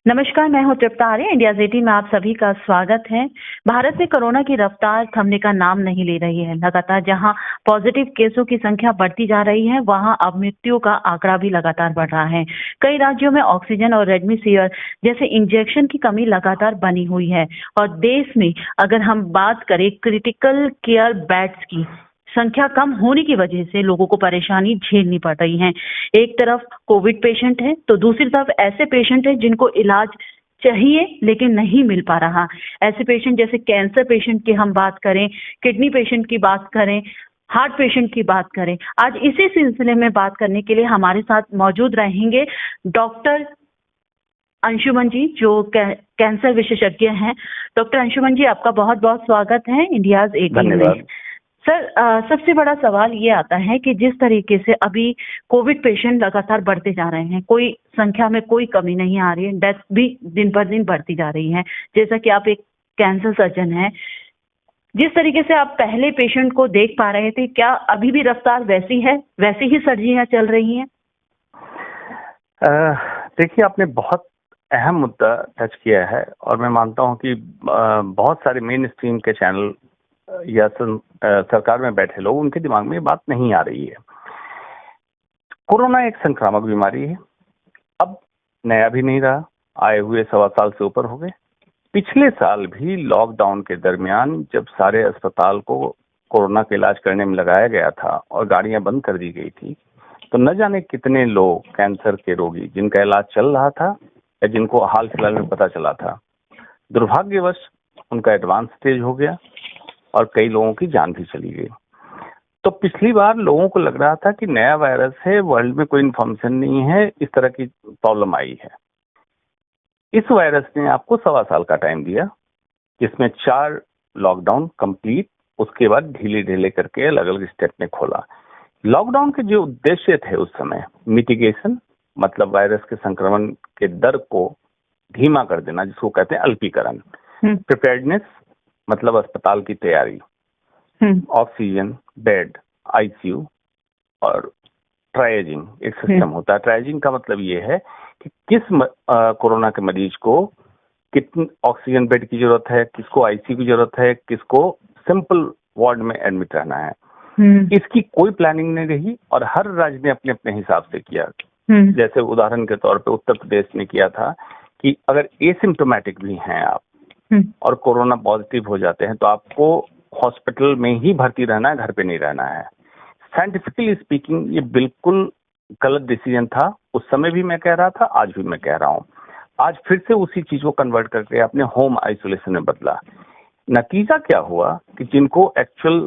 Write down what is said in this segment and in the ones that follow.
नमस्कार, मैं हूं तृप्ता आर्य। इंडिया 18 में आप सभी का स्वागत है। भारत में कोरोना की रफ्तार थमने का नाम नहीं ले रही है। लगातार जहां पॉजिटिव केसों की संख्या बढ़ती जा रही है, वहां अब मृत्यु का आंकड़ा भी लगातार बढ़ रहा है। कई राज्यों में ऑक्सीजन और रेमडेसिविर जैसे इंजेक्शन की कमी लगातार बनी हुई है और देश में अगर हम बात करें क्रिटिकल केयर बेड्स की संख्या कम होने की वजह से लोगों को परेशानी झेलनी पड़ रही है। एक तरफ कोविड पेशेंट है तो दूसरी तरफ ऐसे पेशेंट है जिनको इलाज चाहिए लेकिन नहीं मिल पा रहा। ऐसे पेशेंट जैसे कैंसर पेशेंट की हम बात करें, किडनी पेशेंट की बात करें, हार्ट पेशेंट की बात करें। आज इसी सिलसिले में बात करने के लिए हमारे साथ मौजूद रहेंगे डॉक्टर अंशुमन जी, जो कैंसर विशेषज्ञ हैं। डॉक्टर अंशुमन जी, आपका बहुत बहुत स्वागत है इंडियाज 18 में। सर, सबसे बड़ा सवाल ये आता है कि जिस तरीके से अभी कोविड पेशेंट लगातार बढ़ते जा रहे हैं, कोई संख्या में कोई कमी नहीं आ रही है, डेथ भी दिन पर दिन बढ़ती जा रही है। जैसा कि आप एक कैंसर सर्जन हैं, जिस तरीके से आप पहले पेशेंट को देख पा रहे थे, क्या अभी भी रफ्तार वैसी है, वैसे ही सर्जरियां चल रही हैं? देखिए, आपने बहुत अहम मुद्दा टच किया है और मैं मानता हूं कि बहुत सारे मेन स्ट्रीम के चैनल या सरकार में बैठे लोग, उनके दिमाग में ये बात नहीं आ रही है। कोरोना एक संक्रामक बीमारी है। अब नया भी नहीं रहा, आए हुए 1.25 साल से ऊपर हो गए। पिछले साल भी लॉकडाउन के दरमियान जब सारे अस्पताल को कोरोना का इलाज करने में लगाया गया था और गाड़ियां बंद कर दी गई थी, तो न जाने कितने लोग कैंसर के रोगी जिनका इलाज चल रहा था या जिनको हाल फिलहाल में पता चला था, दुर्भाग्यवश उनका एडवांस स्टेज हो गया और कई लोगों की जान भी चली गई। तो पिछली बार लोगों को लग रहा था कि नया वायरस है, वर्ल्ड में कोई इन्फॉर्मेशन नहीं है, इस तरह की प्रॉब्लम आई है। इस वायरस ने आपको 1.25 साल का टाइम दिया, जिसमें 4 लॉकडाउन कंप्लीट, उसके बाद ढीले ढीले करके अलग अलग स्टेप में खोला। लॉकडाउन के जो उद्देश्य थे उस समय, मिटिगेशन मतलब वायरस के संक्रमण के दर को धीमा कर देना, जिसको कहते हैं अल्पीकरण। प्रिपेयर्डनेस मतलब अस्पताल की तैयारी, ऑक्सीजन, बेड, आईसीयू और ट्रायजिंग एक सिस्टम होता है। ट्रायजिंग का मतलब ये है कि किस कोरोना के मरीज को कितनी ऑक्सीजन बेड की जरूरत है, किसको आईसीयू की जरूरत है, किसको सिंपल वार्ड में एडमिट रहना है। इसकी कोई प्लानिंग नहीं रही और हर राज्य ने अपने अपने हिसाब से किया। जैसे उदाहरण के तौर पे उत्तर प्रदेश ने किया था कि अगर एसिम्प्टोमेटिक भी हैं आप और कोरोना पॉजिटिव हो जाते हैं तो आपको हॉस्पिटल में ही भर्ती रहना है, घर पे नहीं रहना है। साइंटिफिकली स्पीकिंग ये बिल्कुल गलत डिसीजन था। उस समय भी मैं कह रहा था, आज भी मैं कह रहा हूँ। आज फिर से उसी चीज को कन्वर्ट करके अपने होम आइसोलेशन में बदला। नतीजा क्या हुआ कि जिनको एक्चुअल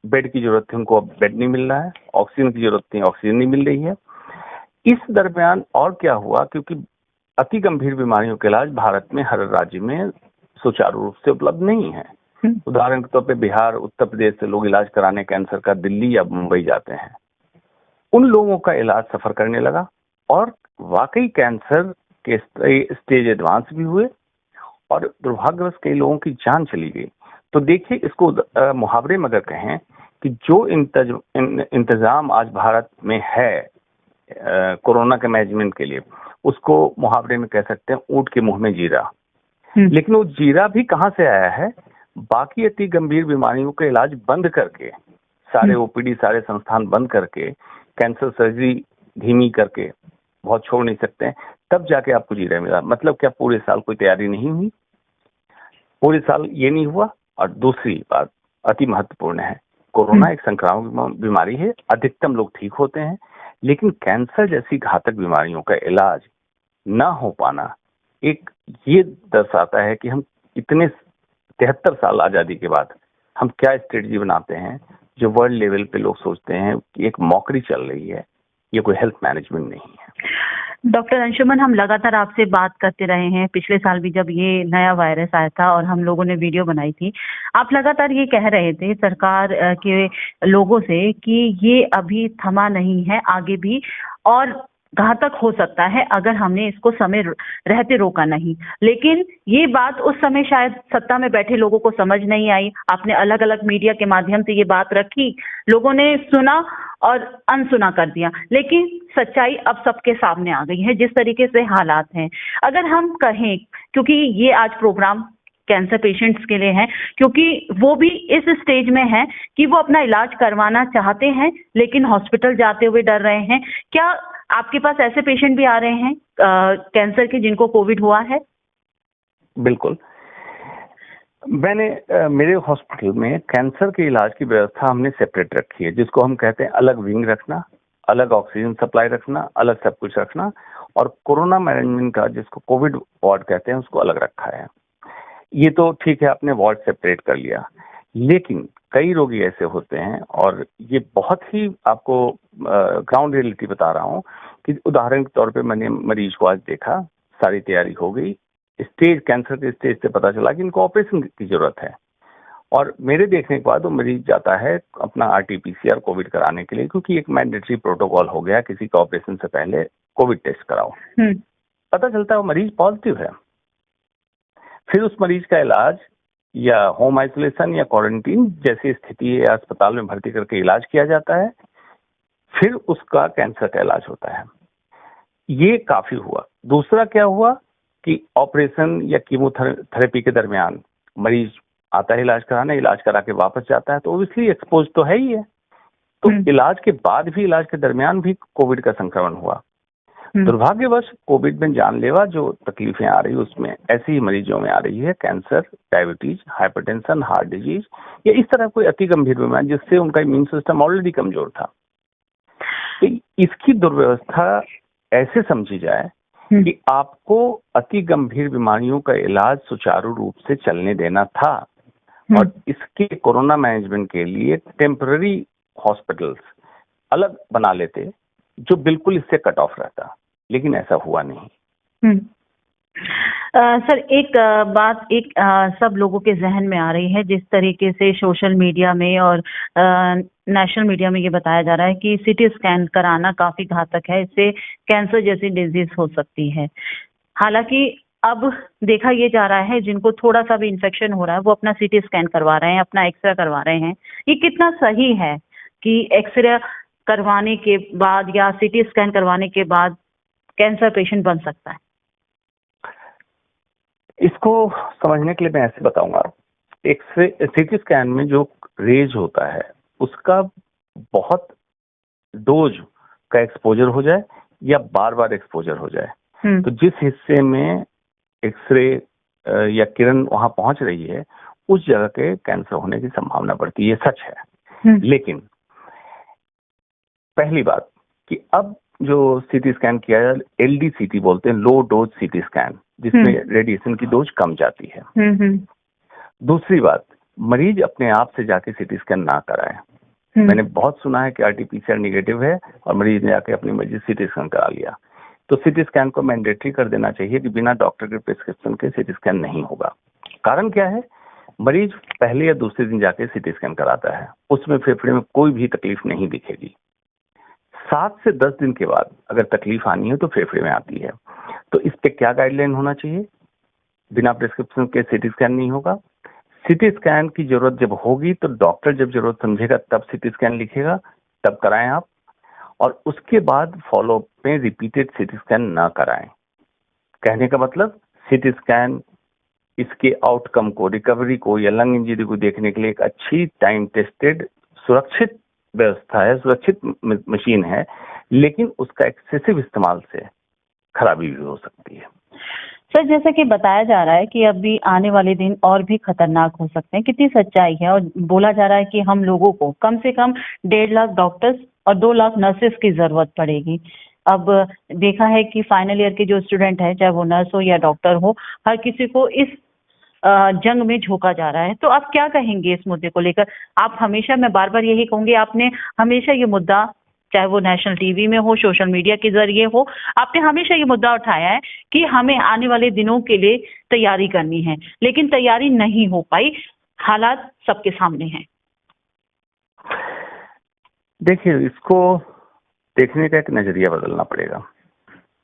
बेड की जरूरत थी उनको अब बेड नहीं मिल रहा है, ऑक्सीजन की जरूरत थी, ऑक्सीजन नहीं मिल रही है। इस दरमियान और क्या हुआ, क्योंकि अति गंभीर बीमारियों का इलाज भारत में हर राज्य में सुचारू रूप से उपलब्ध नहीं है। उदाहरण के तौर पे बिहार, उत्तर प्रदेश से लोग इलाज कराने कैंसर का दिल्ली या मुंबई जाते हैं। उन लोगों का इलाज सफर करने लगा और वाकई कैंसर के स्टेज एडवांस भी हुए और दुर्भाग्यवश कई लोगों की जान चली गई। तो देखिए, इसको मुहावरे में अगर कहें कि जो इंतजाम आज भारत में है कोरोना के मैनेजमेंट के लिए, उसको मुहावरे में कह सकते हैं ऊंट के मुंह में जीरा। लेकिन वो जीरा भी कहां से आया है? बाकी अति गंभीर बीमारियों का इलाज बंद करके, सारे ओपीडी, सारे संस्थान बंद करके, कैंसर सर्जरी धीमी करके, बहुत छोड़ नहीं सकते हैं, तब जाके आपको जीरा मिला। मतलब क्या पूरे साल कोई तैयारी नहीं हुई? पूरे साल ये नहीं हुआ। और दूसरी बात अति महत्वपूर्ण है, कोरोना एक संक्रामक बीमारी है, अधिकतम लोग ठीक होते हैं, लेकिन कैंसर जैसी घातक बीमारियों का इलाज ना हो पाना एक ये दर्शाता है कि हम इतने 73 साल आजादी के बाद हम क्या स्ट्रेटजी बनाते हैं जो वर्ल्ड लेवल पे लोग सोचते हैं कि एक मौकरी चल रही है। ये कोई हेल्थ मैनेजमेंट नहीं है। डॉक्टर अंशुमन, हम लगातार आपसे बात करते रहे हैं। पिछले साल भी जब ये नया वायरस आया था और हम लोगों ने वीडियो बनाई थी, आप लगातार ये कह रहे थे सरकार के लोगों से कि ये अभी थमा नहीं है, आगे भी और घातक हो सकता है अगर हमने इसको समय रहते रोका नहीं। लेकिन ये बात उस समय शायद सत्ता में बैठे लोगों को समझ नहीं आई। आपने अलग अलग मीडिया के माध्यम से ये बात रखी, लोगों ने सुना और अनसुना कर दिया। लेकिन सच्चाई अब सबके सामने आ गई है, जिस तरीके से हालात हैं। अगर हम कहें, क्योंकि ये आज प्रोग्राम कैंसर पेशेंट्स के लिए है, क्योंकि वो भी इस स्टेज में है कि वो अपना इलाज करवाना चाहते हैं लेकिन हॉस्पिटल जाते हुए डर रहे हैं। क्या आपके पास ऐसे पेशेंट भी आ रहे हैं कैंसर के, जिनको कोविड हुआ है? बिल्कुल। मैंने मेरे हॉस्पिटल में कैंसर के इलाज की व्यवस्था हमने सेपरेट रखी है, जिसको हम कहते हैं अलग विंग रखना, अलग ऑक्सीजन सप्लाई रखना, अलग सब कुछ रखना, और कोरोना मैनेजमेंट का, जिसको कोविड वार्ड कहते हैं, उसको अलग रखा है। ये तो ठीक है, आपने वार्ड सेपरेट कर लिया, लेकिन कई रोगी ऐसे होते हैं, और ये बहुत ही आपको ग्राउंड रियलिटी बता रहा हूँ कि उदाहरण के तौर पे मैंने मरीज को आज देखा, सारी तैयारी हो गई, स्टेज कैंसर के स्टेज से पता चला कि इनको ऑपरेशन की जरूरत है, और मेरे देखने के बाद वो मरीज जाता है अपना RT-PCR कोविड कराने के लिए, क्योंकि एक मैंडेटरी प्रोटोकॉल हो गया, किसी का ऑपरेशन से पहले कोविड टेस्ट कराओ। पता चलता है वो मरीज पॉजिटिव है। फिर उस मरीज का इलाज या होम आइसोलेशन या क्वारंटीन जैसी स्थिति या अस्पताल में भर्ती करके इलाज किया जाता है, फिर उसका कैंसर का इलाज होता है। ये काफी हुआ। दूसरा क्या हुआ कि ऑपरेशन या कीमोथेरेपी के दरमियान मरीज आता है इलाज कराने, इलाज करा के वापस जाता है, तो ऑब्वियसली एक्सपोज तो है ही है। तो इलाज के बाद भी, इलाज के दरमियान भी कोविड का संक्रमण हुआ। दुर्भाग्यवश कोविड में जानलेवा जो तकलीफें आ रही है, उसमें ऐसे ही मरीजों में आ रही है cancer, diabetes, hypertension, heart disease या इस तरह कोई अति गंभीर बीमारी जिससे उनका इम्यून सिस्टम ऑलरेडी कमजोर था। तो इसकी दुर्व्यवस्था ऐसे समझी जाए कि आपको अति गंभीर बीमारियों का इलाज सुचारू रूप से चलने देना था, और इसके कोरोना मैनेजमेंट के लिए टेम्पररी हॉस्पिटल्स अलग बना लेते जो बिल्कुल इससे कट ऑफ रहता, लेकिन ऐसा हुआ नहीं। सर, एक बात सब लोगों के जहन में आ रही है, जिस तरीके से सोशल मीडिया में और नेशनल मीडिया में ये बताया जा रहा है कि CT स्कैन कराना काफी घातक है, इससे कैंसर जैसी डिजीज हो सकती है। हालांकि अब देखा ये जा रहा है, जिनको थोड़ा सा भी इन्फेक्शन हो रहा है वो अपना CT स्कैन करवा रहे हैं, अपना एक्सरे करवा रहे हैं। ये कितना सही है कि एक्सरे करवाने के बाद या CT स्कैन करवाने के बाद कैंसर पेशेंट बन सकता है? इसको समझने के लिए मैं ऐसे बताऊंगा, एक्सरे CT स्कैन में जो रेज होता है उसका बहुत डोज का एक्सपोजर हो जाए या बार बार एक्सपोजर हो जाए, तो जिस हिस्से में एक्सरे या किरण वहां पहुंच रही है उस जगह के कैंसर होने की संभावना बढ़ती है, ये सच है। लेकिन पहली बात कि अब जो CT स्कैन किया जाए, LDCT बोलते हैं, लो डोज CT स्कैन, जिसमें रेडिएशन की डोज कम जाती है। दूसरी बात, मरीज अपने आप से जाके CT स्कैन ना कराए। मैंने बहुत सुना है कि RT-PCR निगेटिव है और मरीज ने जाके अपनी मर्जी CT स्कैन करा लिया, तो CT स्कैन को मैंडेटरी कर देना चाहिए कि बिना डॉक्टर के प्रिस्क्रिप्शन के CT स्कैन नहीं होगा। कारण क्या है, मरीज पहले या दूसरे दिन जाके CT स्कैन कराता है, उसमें फेफड़े में कोई भी तकलीफ नहीं दिखेगी। 7 से 10 दिन के बाद अगर तकलीफ आनी है तो फेफड़े में आती है। तो इस पे क्या गाइडलाइन होना चाहिए? बिना प्रिस्क्रिप्शन के CT स्कैन नहीं होगा। CT स्कैन की जरूरत जब होगी तो डॉक्टर जब जरूरत समझेगा तब CT स्कैन लिखेगा, तब कराएं आप, और उसके बाद फॉलोअप में रिपीटेड CT स्कैन ना कराएं। कहने का मतलब, CT स्कैन इसके आउटकम को, रिकवरी को या लंग इंजरी को देखने के लिए एक अच्छी टाइम टेस्टेड सुरक्षित व्यवस्था है, सुरक्षित मशीन है, लेकिन उसका एक्सेसिव इस्तेमाल से खराबी भी हो सकती है। सर, जैसा कि बताया जा रहा है कि अभी आने वाले दिन और भी खतरनाक हो सकते हैं, कितनी सच्चाई है? और बोला जा रहा है कि हम लोगों को कम से कम 1.5 लाख डॉक्टर्स और 2 लाख नर्सेस की जरूरत पड़ेगी। अब देखा है कि फाइनल ईयर के जो स्टूडेंट है, चाहे वो नर्स हो या डॉक्टर हो, हर किसी को इस जंग में झोंका जा रहा है। तो आप क्या कहेंगे इस मुद्दे को लेकर? आप हमेशा, मैं बार बार यही कहूंगी, आपने हमेशा ये मुद्दा, चाहे वो नेशनल टीवी में हो, सोशल मीडिया के जरिए हो, आपने हमेशा ये मुद्दा उठाया है कि हमें आने वाले दिनों के लिए तैयारी करनी है, लेकिन तैयारी नहीं हो पाई, हालात सबके सामने हैं। देखिए, इसको देखने का एक नजरिया बदलना पड़ेगा।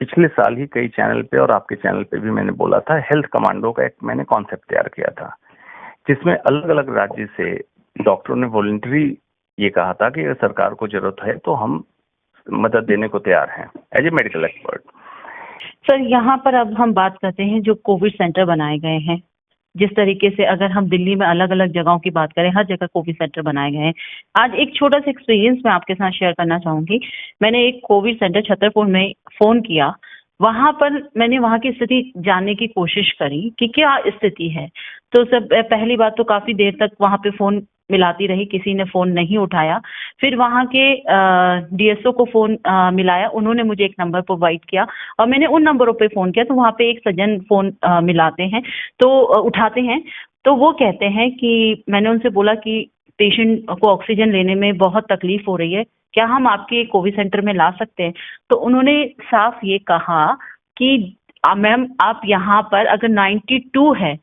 पिछले साल ही कई चैनल पे और आपके चैनल पे भी मैंने बोला था, हेल्थ कमांडो का एक मैंने कॉन्सेप्ट तैयार किया था, जिसमें अलग अलग राज्य से डॉक्टरों ने वॉलंटरी ये कहा था कि अगर सरकार को जरूरत है तो हम मदद देने को तैयार हैं as a medical expert. Sir, यहाँ पर अब हम बात करते हैं जो कोविड सेंटर बनाए गए हैं। जिस तरीके से अगर हम दिल्ली में अलग अलग जगहों की बात करें, हर जगह कोविड सेंटर बनाए गए हैं। आज एक छोटा सा एक्सपीरियंस मैं आपके साथ शेयर करना चाहूंगी। मैंने एक कोविड सेंटर छतरपुर में फोन किया। वहां पर मैंने वहां की स्थिति जानने की कोशिश करी कि क्या स्थिति है। तो सब पहली बात तो काफी देर तक वहां पे फोन मिलाती रही, किसी ने फोन नहीं उठाया। फिर वहां के डीएसओ को फोन मिलाया, उन्होंने मुझे एक नंबर प्रोवाइड किया और मैंने उन नंबरों पे फोन किया। तो वहां पे एक सज्जन फोन मिलाते हैं, तो उठाते हैं। तो वो कहते हैं कि मैंने उनसे बोला कि पेशेंट को ऑक्सीजन लेने में बहुत तकलीफ हो रही है, क्या हम आपके कोविड सेंटर में ला सकते हैं? तो उन्होंने साफ ये कहा कि मैम आप यहाँ पर अगर 92 है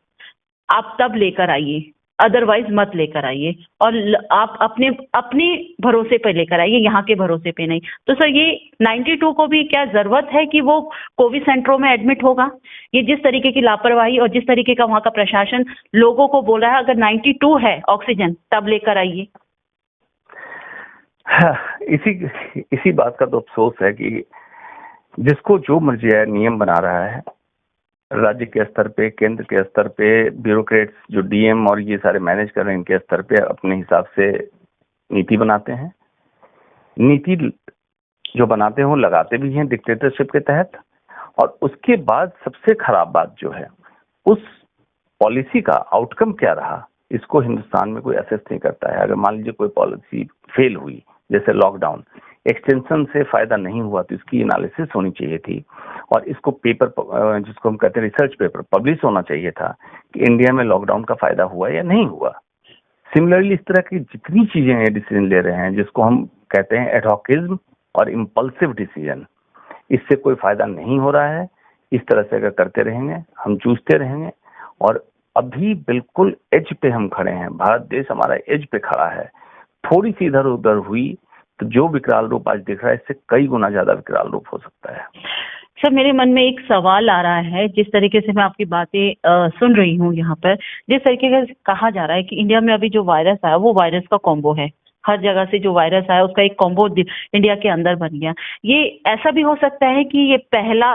आप तब लेकर आइए, अदरवाइज मत लेकर आइए। और आप अपने अपने भरोसे पे लेकर आइए, यहाँ के भरोसे पे नहीं। तो सर, ये 92 को भी क्या जरूरत है कि वो कोविड सेंटरों में एडमिट होगा? ये जिस तरीके की लापरवाही और जिस तरीके का वहाँ का प्रशासन लोगों को बोल रहा है, अगर 92 है ऑक्सीजन तब लेकर आइए। हाँ, इसी बात का तो अफसोस है कि जिसको जो मर्जी है नियम बना रहा है। राज्य के स्तर पे, केंद्र के स्तर पे ब्यूरोक्रेट्स जो डीएम और ये सारे मैनेज कर रहे हैं, इनके स्तर पे अपने हिसाब से नीति बनाते हैं। नीति जो बनाते हैं वो लगाते भी हैं डिक्टेटरशिप के तहत। और उसके बाद सबसे खराब बात जो है, उस पॉलिसी का आउटकम क्या रहा, इसको हिंदुस्तान में कोई असेस नहीं करता है। अगर मान लीजिए कोई पॉलिसी फेल हुई, जैसे लॉकडाउन एक्सटेंशन से फायदा नहीं हुआ, तो इसकी एनालिसिस होनी चाहिए थी और इसको पेपर, जिसको हम कहते हैं रिसर्च पेपर, पब्लिश होना चाहिए था कि इंडिया में लॉकडाउन का फायदा हुआ या नहीं हुआ। सिमिलरली इस तरह की जितनी चीजें हैं डिसीजन ले रहे हैं, जिसको हम कहते हैं एडहॉकिज्म और इम्पल्सिव डिसीजन, इससे कोई फायदा नहीं हो रहा है। इस तरह से अगर करते रहेंगे, हम जूझते रहेंगे। और अभी बिल्कुल एज पे हम खड़े हैं, भारत देश हमारा एज पे खड़ा है। थोड़ी सी इधर उधर हुई तो जो विकराल रूप आज दिख रहा है, इससे कई गुना ज्यादा विकराल रूप हो सकता है। सर, मेरे मन में एक सवाल आ रहा है। जिस तरीके से मैं आपकी बातें सुन रही हूँ यहाँ पर, जिस तरीके से कहा जा रहा है कि इंडिया में अभी जो वायरस आया वो वायरस का कॉम्बो है। हर जगह से जो वायरस आया उसका एक कॉम्बो इंडिया के अंदर बन गया। ये ऐसा भी हो सकता है कि ये पहला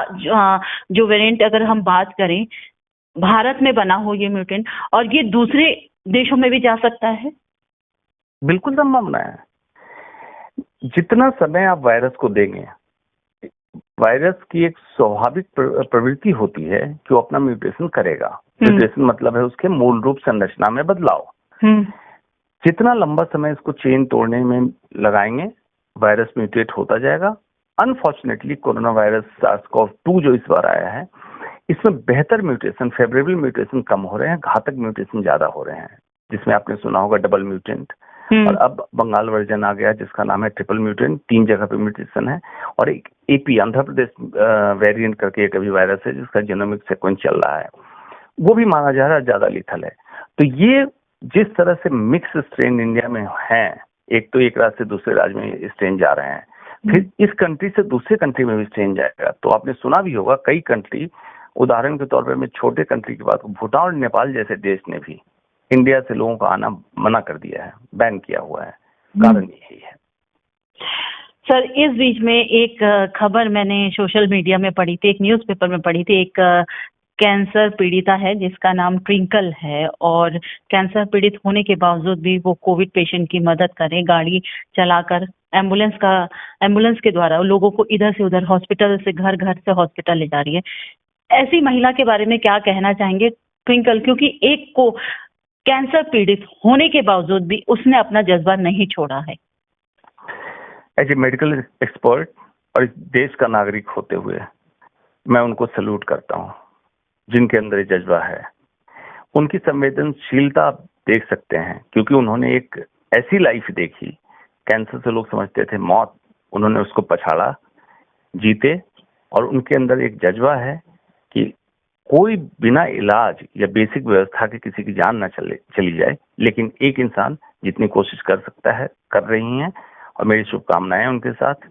जो वेरिएंट, अगर हम बात करें, भारत में बना हो ये म्यूटेंट, और ये दूसरे देशों में भी जा सकता है। बिल्कुल संभावना है। जितना समय आप वायरस को देंगे, वायरस की एक स्वाभाविक प्रवृत्ति होती है कि वो अपना म्यूटेशन करेगा। म्यूटेशन मतलब है उसके मूल रूप संरचना में बदलाव। जितना लंबा समय इसको चेन तोड़ने में लगाएंगे, वायरस म्यूटेट होता जाएगा। अनफॉर्चुनेटली कोरोना वायरस SARS-CoV-2 जो इस बार आया है, इसमें बेहतर म्यूटेशन, फेवरेबल म्यूटेशन कम हो रहे हैं, घातक म्यूटेशन ज्यादा हो रहे हैं, जिसमें आपने सुना होगा डबल म्यूटेंट। और अब बंगाल वर्जन आ गया जिसका नाम है ट्रिपल म्यूटेंट। 3 जगह पे म्यूटेशन है। और एक AP आंध्र प्रदेश वेरिएंट करके एक अभी वायरस है जिसका जीनोमिक सीक्वेंस चल रहा है, वो भी माना जा रहा है ज्यादा लीथल है। तो ये जिस तरह से मिक्स स्ट्रेन इंडिया में है, एक तो एक राज्य से दूसरे राज्य में स्ट्रेन जा रहे हैं, फिर इस कंट्री से दूसरे कंट्री में भी स्ट्रेन जाएगा। तो आपने सुना भी होगा कई कंट्री, उदाहरण के तौर पर मैं छोटे कंट्री की बात, भूटान और नेपाल जैसे देश ने भी इंडिया से लोगों का आना मना कर दिया है, बैन किया हुआ है। कारण यही है। सर, इस बीच में एक खबर मैंने सोशल मीडिया में पढ़ी थी, एक न्यूज़पेपर में पढ़ी थी। एक कैंसर पीड़िता है जिसका नाम ट्विंकल है, और कैंसर पीड़ित होने के बावजूद भी वो कोविड पेशेंट की मदद करें, गाड़ी चलाकर एम्बुलेंस के द्वारा लोगों को इधर से उधर, हॉस्पिटल से घर, घर से हॉस्पिटल ले जा रही है। ऐसी महिला के बारे में क्या कहना चाहेंगे ट्विंकल? क्योंकि एक को कैंसर पीड़ित होने के बावजूद भी उसने अपना जज्बा नहीं छोड़ा है। एज ए मेडिकल एक्सपर्ट और इस देश का नागरिक होते हुए मैं उनको सल्यूट करता हूँ, जिनके अंदर ये जज्बा है। उनकी संवेदनशीलता आप देख सकते हैं, क्योंकि उन्होंने एक ऐसी लाइफ देखी। कैंसर से लोग समझते थे मौत, उन्होंने उसको पछाड़ा, जीते। और उनके अंदर एक जज्बा है कि कोई बिना इलाज या बेसिक व्यवस्था के किसी की जान ना चली जाए, लेकिन एक इंसान जितनी कोशिश कर सकता है कर रही हैं, और मेरी शुभकामनाएं उनके साथ।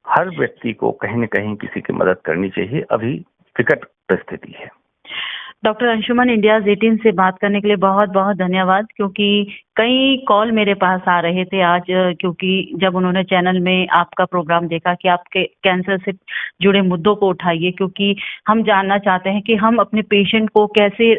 हर व्यक्ति को कहीं न कहीं किसी की मदद करनी चाहिए। अभी विकट परिस्थिति है। डॉक्टर अंशुमन, इंडिया 18 से बात करने के लिए बहुत बहुत धन्यवाद, क्योंकि कई कॉल मेरे पास आ रहे थे आज, क्योंकि जब उन्होंने चैनल में आपका प्रोग्राम देखा कि आपके कैंसर से जुड़े मुद्दों को उठाइए, क्योंकि हम जानना चाहते हैं कि हम अपने पेशेंट को कैसे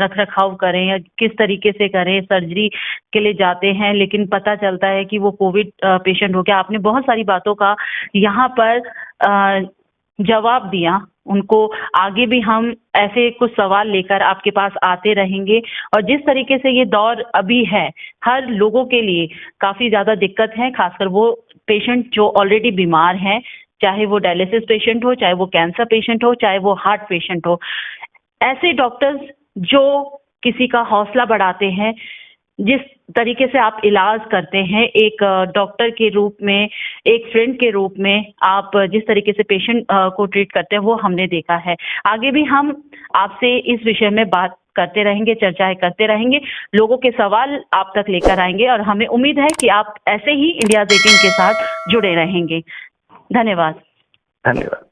रख रखाव करें या किस तरीके से करें। सर्जरी के लिए जाते हैं लेकिन पता चलता है कि वो कोविड पेशेंट हो गया। आपने बहुत सारी बातों का यहाँ पर जवाब दिया उनको। आगे भी हम ऐसे कुछ सवाल लेकर आपके पास आते रहेंगे, और जिस तरीके से ये दौर अभी है, हर लोगों के लिए काफी ज्यादा दिक्कत है, खासकर वो पेशेंट जो ऑलरेडी बीमार हैं, चाहे वो डायलिसिस पेशेंट हो, चाहे वो कैंसर पेशेंट हो, चाहे वो हार्ट पेशेंट हो। ऐसे डॉक्टर्स जो किसी का हौसला बढ़ाते हैं, जिस तरीके से आप इलाज करते हैं, एक डॉक्टर के रूप में, एक फ्रेंड के रूप में आप जिस तरीके से पेशेंट को ट्रीट करते हैं, वो हमने देखा है। आगे भी हम आपसे इस विषय में बात करते रहेंगे, चर्चाएं करते रहेंगे, लोगों के सवाल आप तक लेकर आएंगे, और हमें उम्मीद है कि आप ऐसे ही इंडिया 18 के साथ जुड़े रहेंगे। धन्यवाद। धन्यवाद।